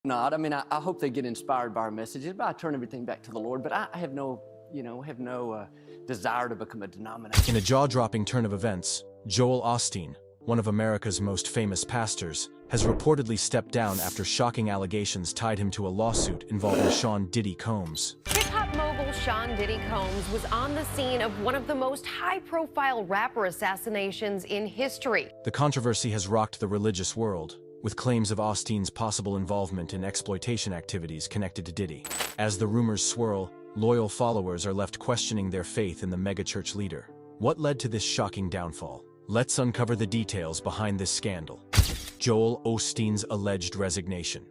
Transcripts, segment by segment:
Not. I mean, I hope they get inspired by our messages, but I turn everything back to the Lord. But I have no, desire to become a denomination. In a jaw-dropping turn of events, Joel Osteen, one of America's most famous pastors, has reportedly stepped down after shocking allegations tied him to a lawsuit involving Sean Diddy Combs. Hip-hop mogul Sean Diddy Combs was on the scene of one of the most high-profile rapper assassinations in history. The controversy has rocked the religious world, with claims of Osteen's possible involvement in exploitation activities connected to Diddy. As the rumors swirl, loyal followers are left questioning their faith in the megachurch leader. What led to this shocking downfall? Let's uncover the details behind this scandal. Joel Osteen's alleged resignation.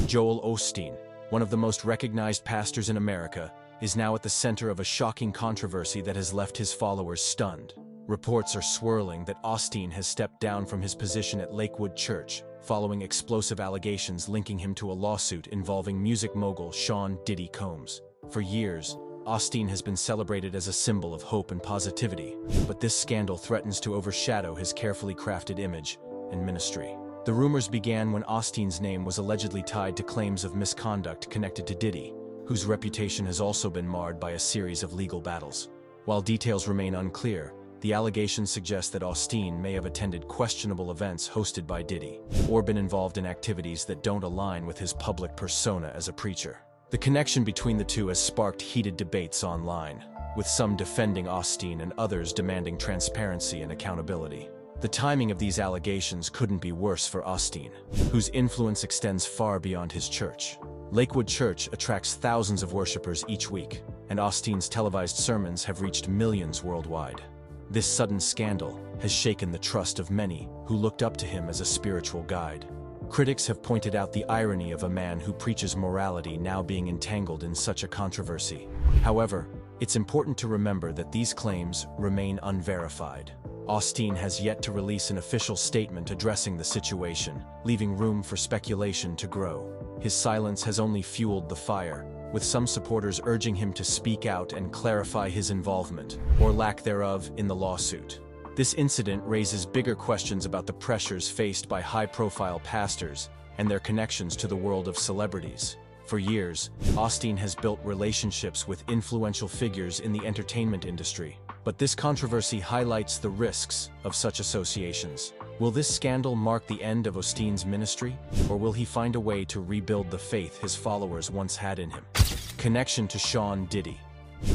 Joel Osteen, one of the most recognized pastors in America, is now at the center of a shocking controversy that has left his followers stunned. Reports are swirling that Osteen has stepped down from his position at Lakewood Church, following explosive allegations linking him to a lawsuit involving music mogul Sean Diddy Combs. For years, Osteen has been celebrated as a symbol of hope and positivity, but this scandal threatens to overshadow his carefully crafted image and ministry. The rumors began when Osteen's name was allegedly tied to claims of misconduct connected to Diddy, whose reputation has also been marred by a series of legal battles. While details remain unclear, the allegations suggest that Osteen may have attended questionable events hosted by Diddy, or been involved in activities that don't align with his public persona as a preacher. The connection between the two has sparked heated debates online, with some defending Osteen and others demanding transparency and accountability. The timing of these allegations couldn't be worse for Osteen, whose influence extends far beyond his church. Lakewood Church attracts thousands of worshipers each week, and Osteen's televised sermons have reached millions worldwide. This sudden scandal has shaken the trust of many who looked up to him as a spiritual guide. Critics have pointed out the irony of a man who preaches morality now being entangled in such a controversy. However, it's important to remember that these claims remain unverified. Osteen has yet to release an official statement addressing the situation, leaving room for speculation to grow. His silence has only fueled the fire, with some supporters urging him to speak out and clarify his involvement, or lack thereof, in the lawsuit. This incident raises bigger questions about the pressures faced by high-profile pastors and their connections to the world of celebrities. For years, Osteen has built relationships with influential figures in the entertainment industry, but this controversy highlights the risks of such associations. Will this scandal mark the end of Osteen's ministry, or will he find a way to rebuild the faith his followers once had in him? Connection to Sean Diddy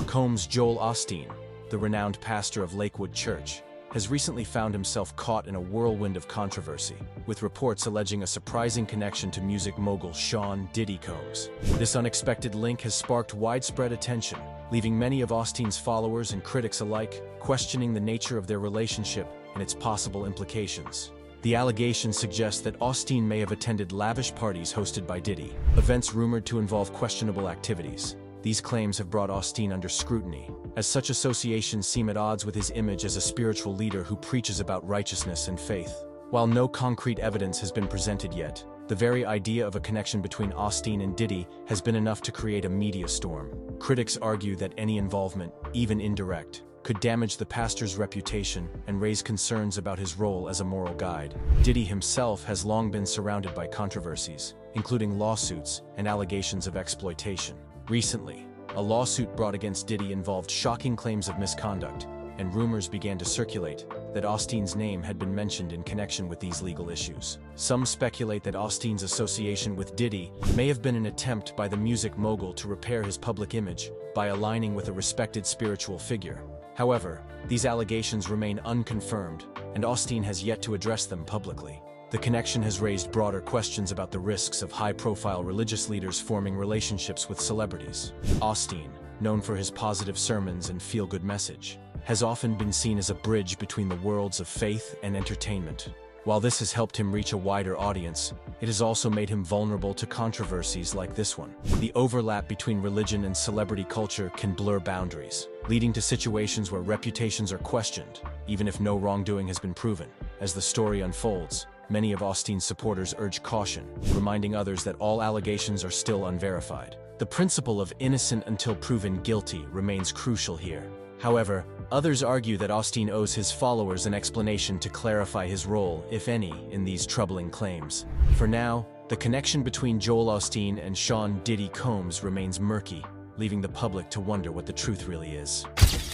Combs. Joel Osteen, the renowned pastor of Lakewood Church, has recently found himself caught in a whirlwind of controversy, with reports alleging a surprising connection to music mogul Sean Diddy Combs. This unexpected link has sparked widespread attention, leaving many of Osteen's followers and critics alike questioning the nature of their relationship and its possible implications. The allegations suggest that Osteen may have attended lavish parties hosted by Diddy, events rumored to involve questionable activities. These claims have brought Osteen under scrutiny, as such associations seem at odds with his image as a spiritual leader who preaches about righteousness and faith. While no concrete evidence has been presented yet, the very idea of a connection between Osteen and Diddy has been enough to create a media storm. Critics argue that any involvement, even indirect, could damage the pastor's reputation and raise concerns about his role as a moral guide. Diddy himself has long been surrounded by controversies, including lawsuits and allegations of exploitation. Recently, a lawsuit brought against Diddy involved shocking claims of misconduct, and rumors began to circulate that Osteen's name had been mentioned in connection with these legal issues. Some speculate that Osteen's association with Diddy may have been an attempt by the music mogul to repair his public image by aligning with a respected spiritual figure. However, these allegations remain unconfirmed, and Osteen has yet to address them publicly. The connection has raised broader questions about the risks of high-profile religious leaders forming relationships with celebrities. Osteen, known for his positive sermons and feel-good message, has often been seen as a bridge between the worlds of faith and entertainment. While this has helped him reach a wider audience, it has also made him vulnerable to controversies like this one. The overlap between religion and celebrity culture can blur boundaries, leading to situations where reputations are questioned, even if no wrongdoing has been proven. As the story unfolds, many of Osteen's supporters urge caution, reminding others that all allegations are still unverified. The principle of innocent until proven guilty remains crucial here. However, others argue that Osteen owes his followers an explanation to clarify his role, if any, in these troubling claims. For now, The connection between Joel Osteen and Sean "Diddy" Combs remains murky, leaving the public to wonder what the truth really is.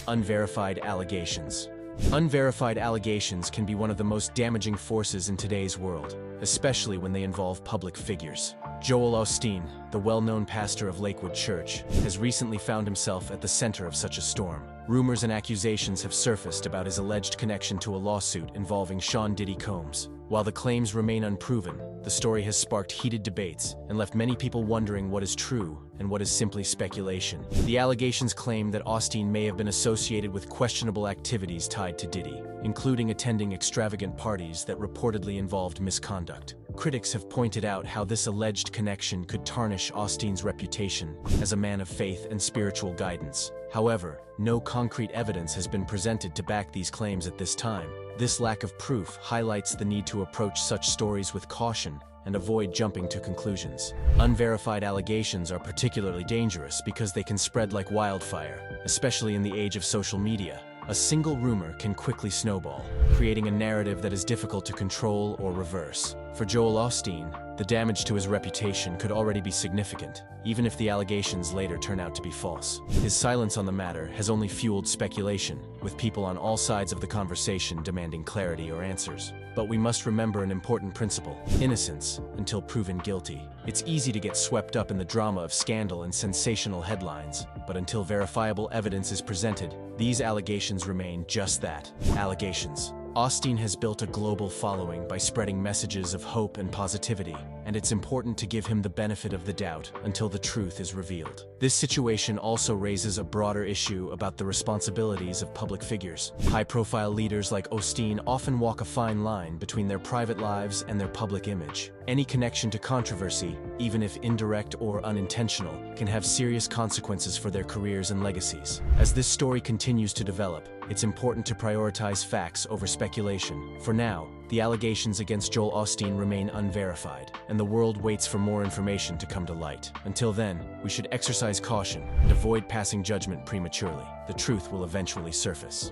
Unverified allegations. Unverified allegations can be one of the most damaging forces in today's world, especially when they involve public figures. Joel Osteen, the well-known pastor of Lakewood Church, has recently found himself at the center of such a storm. Rumors and accusations have surfaced about his alleged connection to a lawsuit involving Sean "Diddy" Combs. While the claims remain unproven, the story has sparked heated debates and left many people wondering what is true and what is simply speculation. The allegations claim that Osteen may have been associated with questionable activities tied to Diddy, including attending extravagant parties that reportedly involved misconduct. Critics have pointed out how this alleged connection could tarnish Osteen's reputation as a man of faith and spiritual guidance. However, no concrete evidence has been presented to back these claims at this time. This lack of proof highlights the need to approach such stories with caution and avoid jumping to conclusions. Unverified allegations are particularly dangerous because they can spread like wildfire, especially in the age of social media. A single rumor can quickly snowball, creating a narrative that is difficult to control or reverse. For Joel Osteen, the damage to his reputation could already be significant, even if the allegations later turn out to be false. His silence on the matter has only fueled speculation, with people on all sides of the conversation demanding clarity or answers. But we must remember an important principle: innocence until proven guilty. It's easy to get swept up in the drama of scandal and sensational headlines, but until verifiable evidence is presented, these allegations remain just that, allegations. Osteen has built a global following by spreading messages of hope and positivity, and it's important to give him the benefit of the doubt until the truth is revealed. This situation also raises a broader issue about the responsibilities of public figures. High-profile leaders like Osteen often walk a fine line between their private lives and their public image. Any connection to controversy, even if indirect or unintentional, can have serious consequences for their careers and legacies. As this story continues to develop, it's important to prioritize facts over speculation. For now, the allegations against Joel Osteen remain unverified, and the world waits for more information to come to light. Until then, we should exercise caution and avoid passing judgment prematurely. The truth will eventually surface.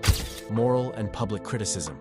Moral and public criticism.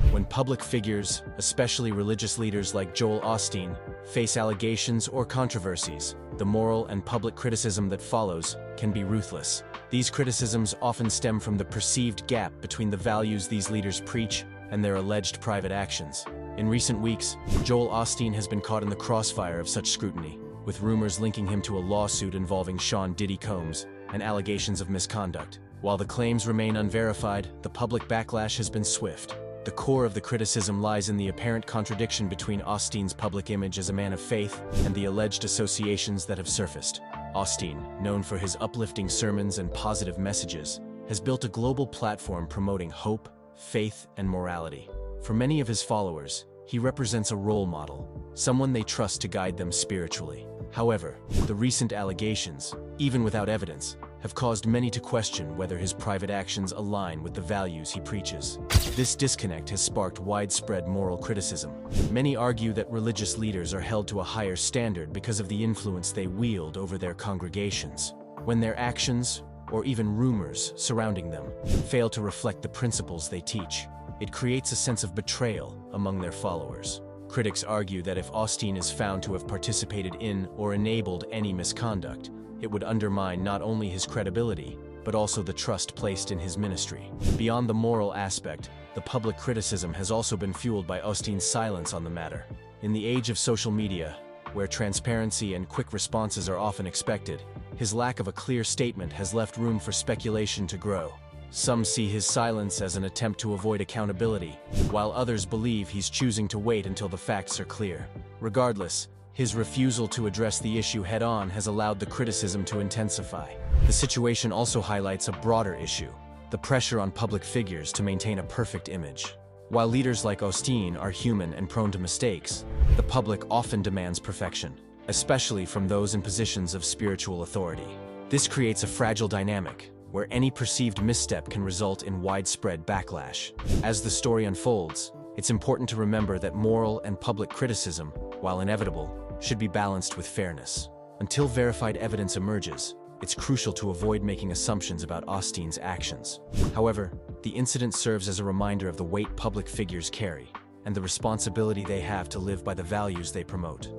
When public figures, especially religious leaders like Joel Osteen, face allegations or controversies, the moral and public criticism that follows can be ruthless. These criticisms often stem from the perceived gap between the values these leaders preach and their alleged private actions. In recent weeks, Joel Osteen has been caught in the crossfire of such scrutiny, with rumors linking him to a lawsuit involving Sean "Diddy" Combs and allegations of misconduct. While the claims remain unverified, the public backlash has been swift. The core of the criticism lies in the apparent contradiction between Osteen's public image as a man of faith and the alleged associations that have surfaced. Osteen, known for his uplifting sermons and positive messages, has built a global platform promoting hope, faith, and morality. For many of his followers, he represents a role model, someone they trust to guide them spiritually. However, the recent allegations, even without evidence, have caused many to question whether his private actions align with the values he preaches. This disconnect has sparked widespread moral criticism. Many argue that religious leaders are held to a higher standard because of the influence they wield over their congregations, when their actions, or even rumors surrounding them, fail to reflect the principles they teach. It creates a sense of betrayal among their followers. Critics argue that if Osteen is found to have participated in or enabled any misconduct, it would undermine not only his credibility, but also the trust placed in his ministry. Beyond the moral aspect, the public criticism has also been fueled by Osteen's silence on the matter. In the age of social media, where transparency and quick responses are often expected, his lack of a clear statement has left room for speculation to grow. Some see his silence as an attempt to avoid accountability, while others believe he's choosing to wait until the facts are clear. Regardless, his refusal to address the issue head-on has allowed the criticism to intensify. The situation also highlights a broader issue: the pressure on public figures to maintain a perfect image. While leaders like Osteen are human and prone to mistakes, the public often demands perfection, especially from those in positions of spiritual authority. This creates a fragile dynamic, where any perceived misstep can result in widespread backlash. As the story unfolds, it's important to remember that moral and public criticism, while inevitable, should be balanced with fairness. Until verified evidence emerges, it's crucial to avoid making assumptions about Osteen's actions. However, the incident serves as a reminder of the weight public figures carry. and the responsibility they have to live by the values they promote.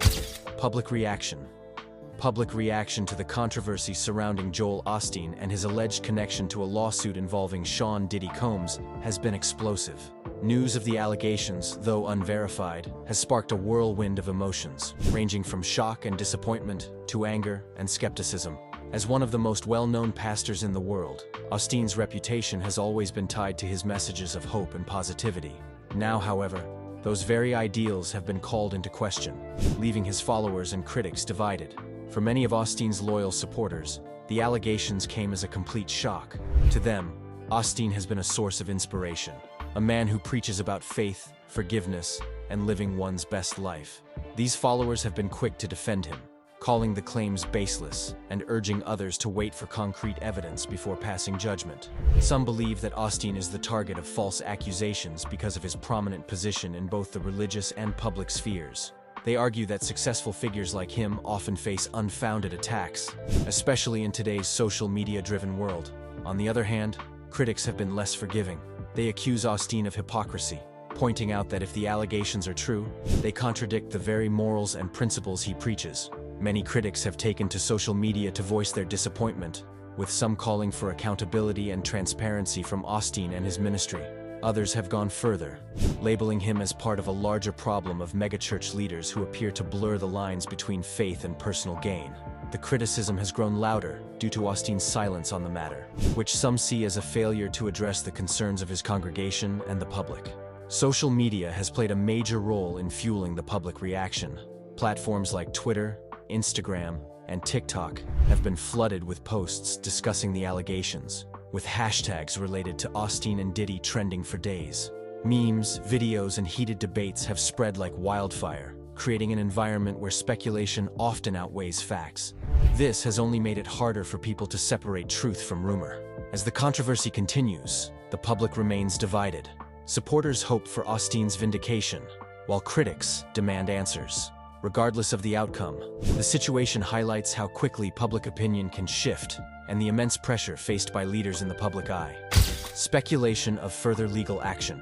Public reaction. Public reaction to the controversy surrounding Joel Osteen and his alleged connection to a lawsuit involving Sean Diddy Combs has been explosive. News of the allegations, though unverified, has sparked a whirlwind of emotions, ranging from shock and disappointment to anger and skepticism. As one of the most well-known pastors in the world, Osteen's reputation has always been tied to his messages of hope and positivity. Now, however, those very ideals have been called into question, leaving his followers and critics divided. For many of Osteen's loyal supporters, the allegations came as a complete shock. To them, Osteen has been a source of inspiration, a man who preaches about faith, forgiveness, and living one's best life. These followers have been quick to defend him, calling the claims baseless and urging others to wait for concrete evidence before passing judgment. Some believe that Osteen is the target of false accusations because of his prominent position in both the religious and public spheres. They argue that successful figures like him often face unfounded attacks, especially in today's social media-driven world. On the other hand, critics have been less forgiving. They accuse Osteen of hypocrisy, pointing out that if the allegations are true, they contradict the very morals and principles he preaches. Many critics have taken to social media to voice their disappointment, with some calling for accountability and transparency from Osteen and his ministry. Others have gone further, labeling him as part of a larger problem of megachurch leaders who appear to blur the lines between faith and personal gain. The criticism has grown louder due to Osteen's silence on the matter, which some see as a failure to address the concerns of his congregation and the public. Social media has played a major role in fueling the public reaction. Platforms like Twitter, Instagram, and TikTok have been flooded with posts discussing the allegations, with hashtags related to Osteen and Diddy trending for days. Memes, videos, and heated debates have spread like wildfire, creating an environment where speculation often outweighs facts. This has only made it harder for people to separate truth from rumor. As the controversy continues, the public remains divided. Supporters hope for Osteen's vindication, while critics demand answers. Regardless of the outcome, the situation highlights how quickly public opinion can shift and the immense pressure faced by leaders in the public eye. Speculation of further legal action.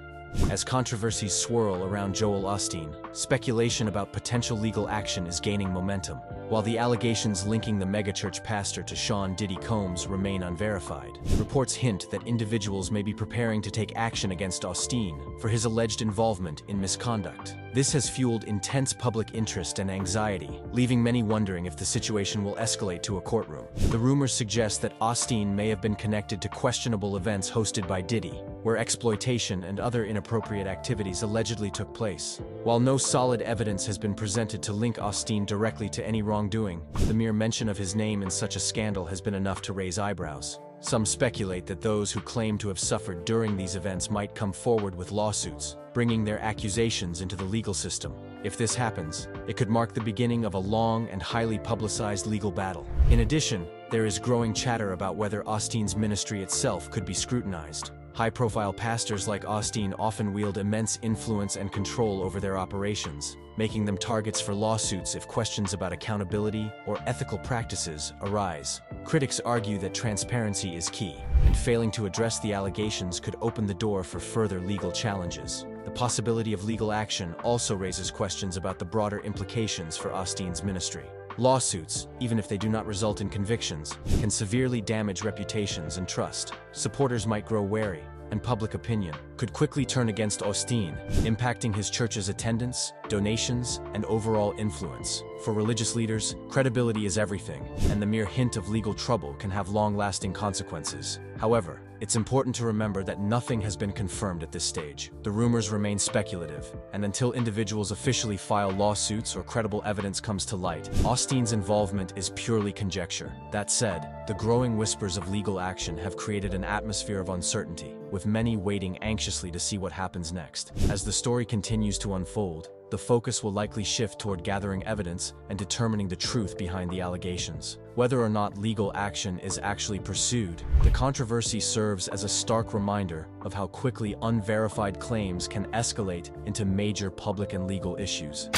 As controversies swirl around Joel Osteen, speculation about potential legal action is gaining momentum. While the allegations linking the megachurch pastor to Sean Diddy Combs remain unverified, reports hint that individuals may be preparing to take action against Osteen for his alleged involvement in misconduct. This has fueled intense public interest and anxiety, leaving many wondering if the situation will escalate to a courtroom. The rumors suggest that Osteen may have been connected to questionable events hosted by Diddy, where exploitation and other inappropriate activities allegedly took place. While no solid evidence has been presented to link Osteen directly to any wrongdoing, the mere mention of his name in such a scandal has been enough to raise eyebrows. Some speculate that those who claim to have suffered during these events might come forward with lawsuits, bringing their accusations into the legal system. If this happens, it could mark the beginning of a long and highly publicized legal battle. In addition, there is growing chatter about whether Osteen's ministry itself could be scrutinized. High-profile pastors like Osteen often wield immense influence and control over their operations, making them targets for lawsuits if questions about accountability or ethical practices arise. Critics argue that transparency is key, and failing to address the allegations could open the door for further legal challenges. The possibility of legal action also raises questions about the broader implications for Osteen's ministry. Lawsuits, even if they do not result in convictions, can severely damage reputations and trust. Supporters might grow wary, and public opinion could quickly turn against Osteen, impacting his church's attendance, donations, and overall influence. For religious leaders, credibility is everything, and the mere hint of legal trouble can have long-lasting consequences. However, it's important to remember that nothing has been confirmed at this stage. The rumors remain speculative, and until individuals officially file lawsuits or credible evidence comes to light, Osteen's involvement is purely conjecture. That said, the growing whispers of legal action have created an atmosphere of uncertainty, with many waiting anxiously to see what happens next. As the story continues to unfold, the focus will likely shift toward gathering evidence and determining the truth behind the allegations. Whether or not legal action is actually pursued, the controversy serves as a stark reminder of how quickly unverified claims can escalate into major public and legal issues.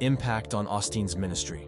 Impact on Osteen's ministry.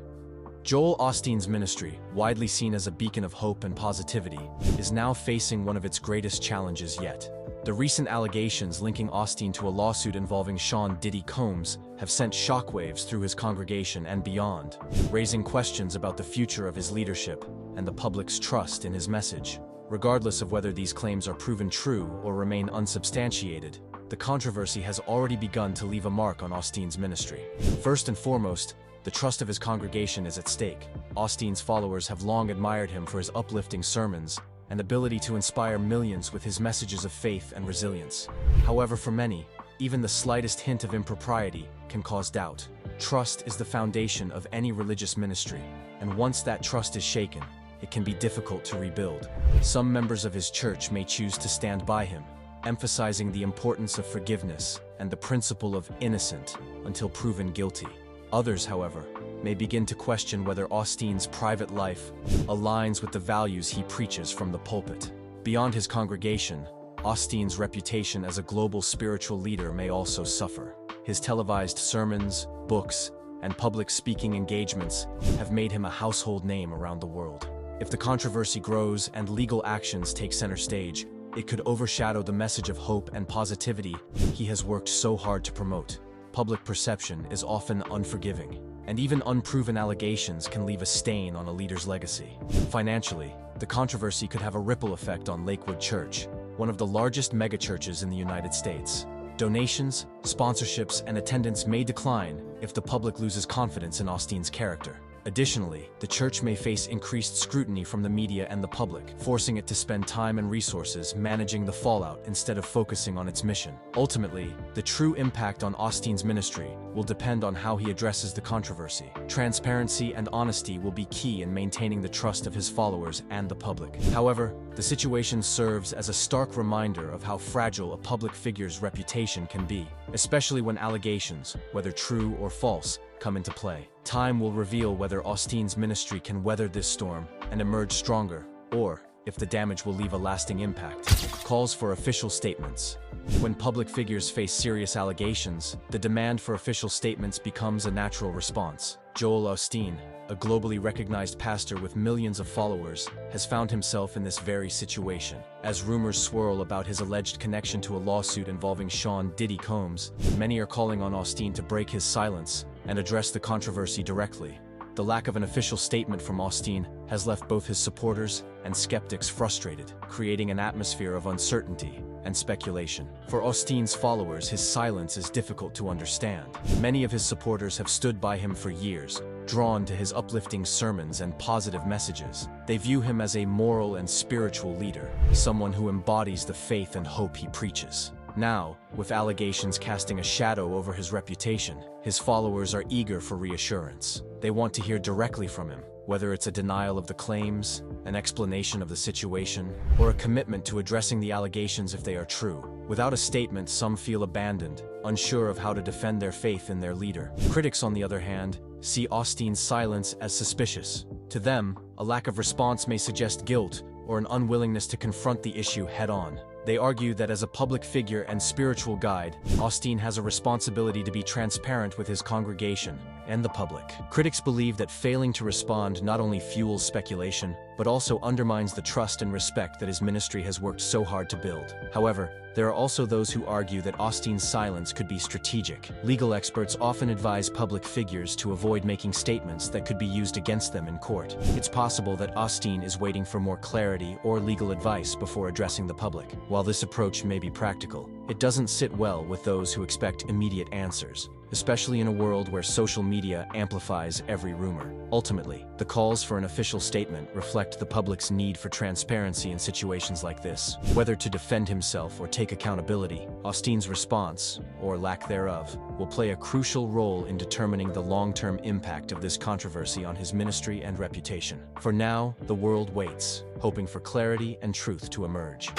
Joel Osteen's ministry, widely seen as a beacon of hope and positivity, is now facing one of its greatest challenges yet. The recent allegations linking Osteen to a lawsuit involving Sean "Diddy" Combs have sent shockwaves through his congregation and beyond, raising questions about the future of his leadership and the public's trust in his message. Regardless of whether these claims are proven true or remain unsubstantiated, the controversy has already begun to leave a mark on Osteen's ministry. First and foremost, the trust of his congregation is at stake. Osteen's followers have long admired him for his uplifting sermons and ability to inspire millions with his messages of faith and resilience. However, for many, even the slightest hint of impropriety can cause doubt. Trust is the foundation of any religious ministry, and once that trust is shaken, it can be difficult to rebuild. Some members of his church may choose to stand by him, emphasizing the importance of forgiveness and the principle of innocent until proven guilty. Others, however, may begin to question whether Osteen's private life aligns with the values he preaches from the pulpit. Beyond his congregation, Osteen's reputation as a global spiritual leader may also suffer. His televised sermons, books, and public speaking engagements have made him a household name around the world. If the controversy grows and legal actions take center stage, it could overshadow the message of hope and positivity he has worked so hard to promote. Public perception is often unforgiving, and even unproven allegations can leave a stain on a leader's legacy. Financially, the controversy could have a ripple effect on Lakewood Church, one of the largest megachurches in the United States. Donations, sponsorships, and attendance may decline if the public loses confidence in Osteen's character. Additionally, the church may face increased scrutiny from the media and the public, forcing it to spend time and resources managing the fallout instead of focusing on its mission. Ultimately, the true impact on Osteen's ministry will depend on how he addresses the controversy. Transparency and honesty will be key in maintaining the trust of his followers and the public. However, the situation serves as a stark reminder of how fragile a public figure's reputation can be, especially when allegations, whether true or false, come into play. Time will reveal whether Osteen's ministry can weather this storm and emerge stronger, or if the damage will leave a lasting impact. Calls for official statements. When public figures face serious allegations, the demand for official statements becomes a natural response. Joel Osteen, a globally recognized pastor with millions of followers, has found himself in this very situation. As rumors swirl about his alleged connection to a lawsuit involving Sean "Diddy" Combs, many are calling on Osteen to break his silence and address the controversy directly. The lack of an official statement from Osteen has left both his supporters and skeptics frustrated, creating an atmosphere of uncertainty and speculation. For Osteen's followers, his silence is difficult to understand. Many of his supporters have stood by him for years, drawn to his uplifting sermons and positive messages. They view him as a moral and spiritual leader, someone who embodies the faith and hope he preaches. Now, with allegations casting a shadow over his reputation, his followers are eager for reassurance. They want to hear directly from him, whether it's a denial of the claims, an explanation of the situation, or a commitment to addressing the allegations if they are true. Without a statement, some feel abandoned, unsure of how to defend their faith in their leader. Critics, on the other hand, see Osteen's silence as suspicious. To them, a lack of response may suggest guilt or an unwillingness to confront the issue head-on. They argue that as a public figure and spiritual guide, Osteen has a responsibility to be transparent with his congregation and the public. Critics believe that failing to respond not only fuels speculation, but also undermines the trust and respect that his ministry has worked so hard to build. However, there are also those who argue that Osteen's silence could be strategic. Legal experts often advise public figures to avoid making statements that could be used against them in court. It's possible that Osteen is waiting for more clarity or legal advice before addressing the public. While this approach may be practical, it doesn't sit well with those who expect immediate answers, especially in a world where social media amplifies every rumor. Ultimately, the calls for an official statement reflect the public's need for transparency in situations like this. Whether to defend himself or take accountability, Osteen's response, or lack thereof, will play a crucial role in determining the long-term impact of this controversy on his ministry and reputation. For now, the world waits, hoping for clarity and truth to emerge.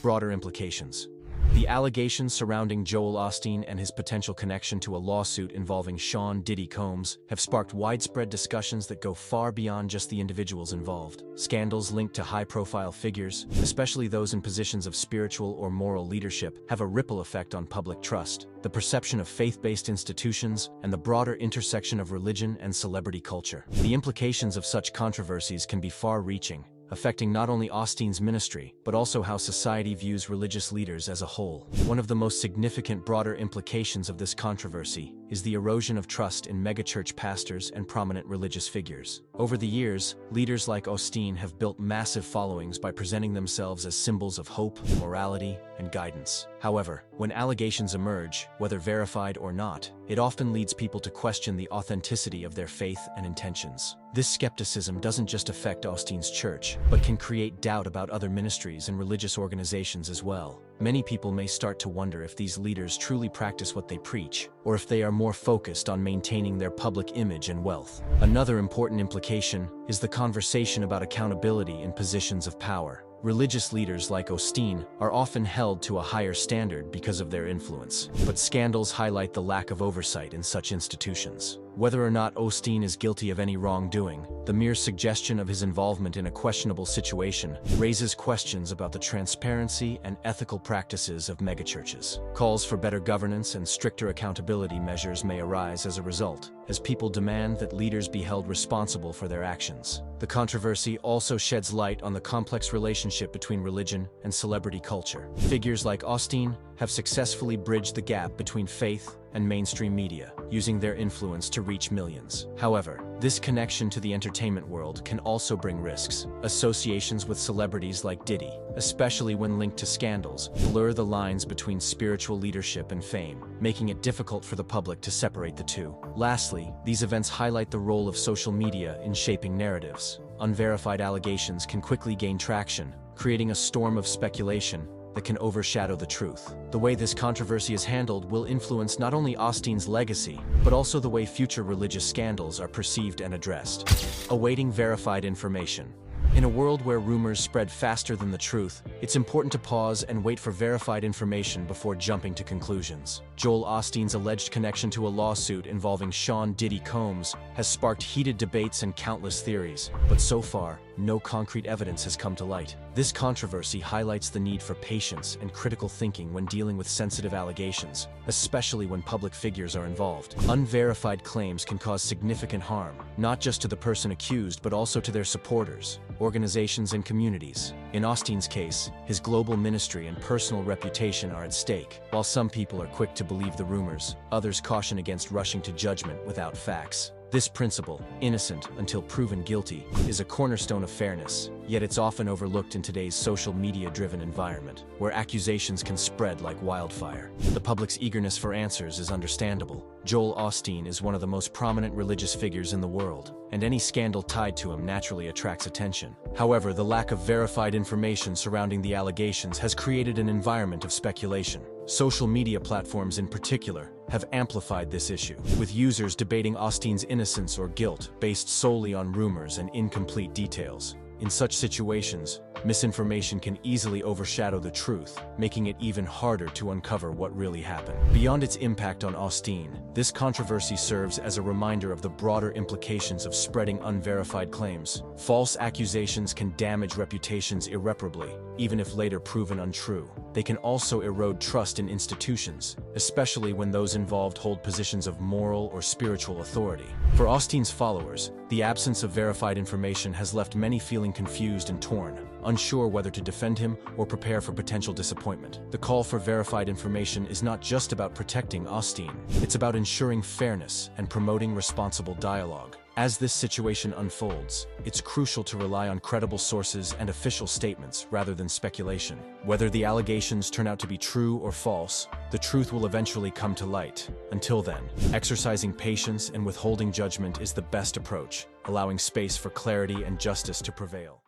Broader implications. The allegations surrounding Joel Osteen and his potential connection to a lawsuit involving Sean "Diddy" Combs have sparked widespread discussions that go far beyond just the individuals involved. Scandals linked to high-profile figures, especially those in positions of spiritual or moral leadership, have a ripple effect on public trust, the perception of faith-based institutions, and the broader intersection of religion and celebrity culture. The implications of such controversies can be far-reaching, affecting not only Osteen's ministry, but also how society views religious leaders as a whole. One of the most significant broader implications of this controversy is the erosion of trust in megachurch pastors and prominent religious figures. Over the years, leaders like Osteen have built massive followings by presenting themselves as symbols of hope, morality, and guidance. However, when allegations emerge, whether verified or not, it often leads people to question the authenticity of their faith and intentions. This skepticism doesn't just affect Osteen's church, but can create doubt about other ministries and religious organizations as well. Many people may start to wonder if these leaders truly practice what they preach, or if they are more focused on maintaining their public image and wealth. Another important implication is the conversation about accountability in positions of power. Religious leaders like Osteen are often held to a higher standard because of their influence, but scandals highlight the lack of oversight in such institutions. Whether or not Osteen is guilty of any wrongdoing, the mere suggestion of his involvement in a questionable situation raises questions about the transparency and ethical practices of megachurches. Calls for better governance and stricter accountability measures may arise as a result, as people demand that leaders be held responsible for their actions. The controversy also sheds light on the complex relationship between religion and celebrity culture. Figures like Osteen have successfully bridged the gap between faith and mainstream media, using their influence to reach millions. However, this connection to the entertainment world can also bring risks. Associations with celebrities like Diddy, especially when linked to scandals, blur the lines between spiritual leadership and fame, making it difficult for the public to separate the two. Lastly, these events highlight the role of social media in shaping narratives. Unverified allegations can quickly gain traction, creating a storm of speculation that can overshadow the truth. The way this controversy is handled will influence not only Osteen's legacy, but also the way future religious scandals are perceived and addressed. Awaiting verified information. In a world where rumors spread faster than the truth, it's important to pause and wait for verified information before jumping to conclusions. Joel Osteen's alleged connection to a lawsuit involving Sean Diddy Combs has sparked heated debates and countless theories, but so far, no concrete evidence has come to light. This controversy highlights the need for patience and critical thinking when dealing with sensitive allegations, especially when public figures are involved. Unverified claims can cause significant harm, not just to the person accused, but also to their supporters, organizations, and communities. In Osteen's case, his global ministry and personal reputation are at stake. While some people are quick to believe the rumors, others caution against rushing to judgment without facts. This principle, innocent until proven guilty, is a cornerstone of fairness, yet it's often overlooked in today's social media-driven environment, where accusations can spread like wildfire. The public's eagerness for answers is understandable. Joel Osteen is one of the most prominent religious figures in the world, and any scandal tied to him naturally attracts attention. However, the lack of verified information surrounding the allegations has created an environment of speculation. Social media platforms in particular have amplified this issue, with users debating Osteen's innocence or guilt based solely on rumors and incomplete details. In such situations, misinformation can easily overshadow the truth, making it even harder to uncover what really happened. Beyond its impact on Osteen, this controversy serves as a reminder of the broader implications of spreading unverified claims. False accusations can damage reputations irreparably, even if later proven untrue. They can also erode trust in institutions, especially when those involved hold positions of moral or spiritual authority. For Osteen's followers, the absence of verified information has left many feeling confused and torn, unsure whether to defend him or prepare for potential disappointment. The call for verified information is not just about protecting Osteen, it's about ensuring fairness and promoting responsible dialogue. As this situation unfolds, it's crucial to rely on credible sources and official statements rather than speculation. Whether the allegations turn out to be true or false, the truth will eventually come to light. Until then, exercising patience and withholding judgment is the best approach, allowing space for clarity and justice to prevail.